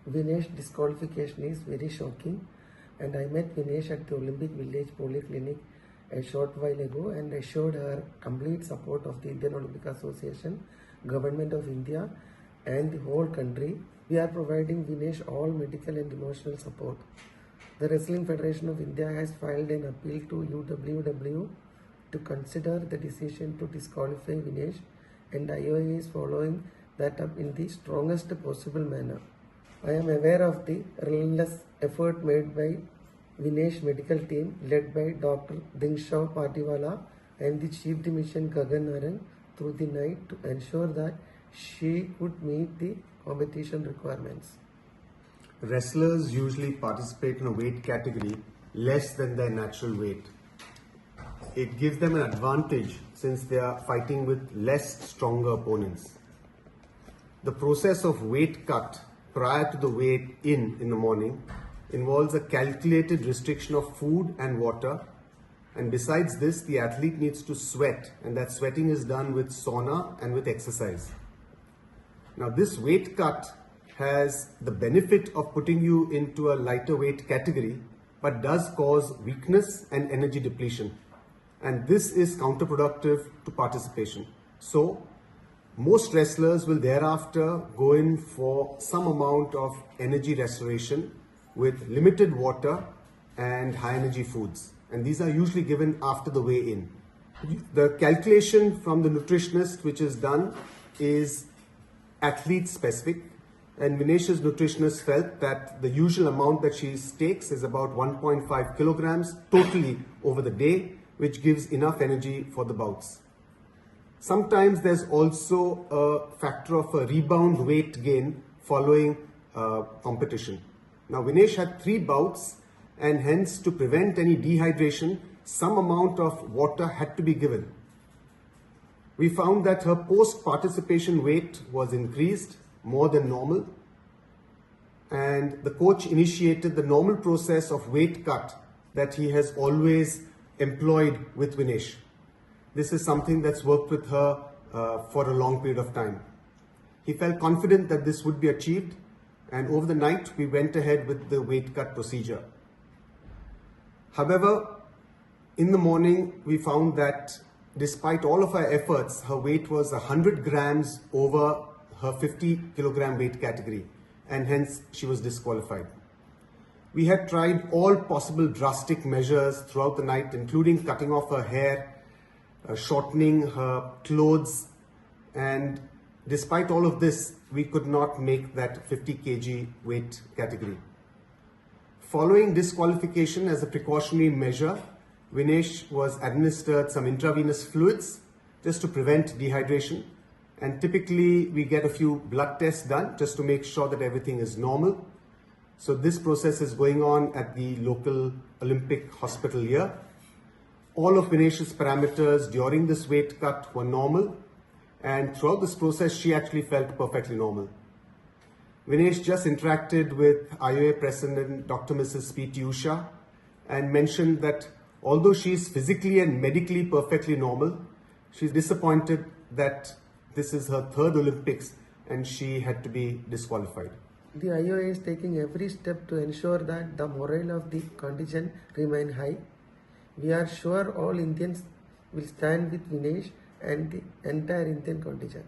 Vinesh disqualification is very shocking, and I met Vinesh at the Olympic Village Polyclinic a short while ago and assured her complete support of the Indian Olympic Association, Government of India and the whole country. We are providing Vinesh all medical and emotional support. The Wrestling Federation of India has filed an appeal to UWW to consider the decision to disqualify Vinesh, and IOA is following that up in the strongest possible manner. I am aware of the relentless effort made by Vinesh medical team led by Dr. Dingshaw Patiwala and the Chief Dimission Gagan Naran through the night to ensure that she could meet the competition requirements. Wrestlers usually participate in a weight category less than their natural weight. It gives them an advantage since they are fighting with less stronger opponents. The process of weight cut prior to the weight in the morning involves a calculated restriction of food and water, and besides this the athlete needs to sweat, and that sweating is done with sauna and with exercise. Now this weight cut has the benefit of putting you into a lighter weight category but does cause weakness and energy depletion, and this is counterproductive to participation. So most wrestlers will thereafter go in for some amount of energy restoration with limited water and high energy foods, and these are usually given after the weigh-in. The calculation from the nutritionist which is done is athlete specific, and Vinesh's nutritionist felt that the usual amount that she takes is about 1.5 kilograms totally over the day, which gives enough energy for the bouts. Sometimes there's also a factor of a rebound weight gain following competition. Now Vinesh had 3 bouts, and hence to prevent any dehydration, some amount of water had to be given. We found that her post-participation weight was increased more than normal, and the coach initiated the normal process of weight cut that he has always employed with Vinesh. This is something that's worked with her for a long period of time. He felt confident that this would be achieved, and over the night we went ahead with the weight cut procedure. However, in the morning we found that despite all of our efforts, her weight was 100 grams over her 50 kilogram weight category, and hence she was disqualified. We had tried all possible drastic measures throughout the night, including cutting off her hair, shortening her clothes, and despite all of this, we could not make that 50 kg weight category. Following disqualification as a precautionary measure, Vinesh was administered some intravenous fluids just to prevent dehydration, and typically we get a few blood tests done just to make sure that everything is normal. So this process is going on at the local Olympic hospital here. All of Vinesh's parameters during this weight cut were normal, and throughout this process she actually felt perfectly normal. Vinesh just interacted with IOA President Dr. Mrs. P.T. Usha and mentioned that although she is physically and medically perfectly normal, she's disappointed that this is her 3rd Olympics and she had to be disqualified. The IOA is taking every step to ensure that the morale of the contingent remain high. We are sure all Indians will stand with Vinesh and the entire Indian contingent.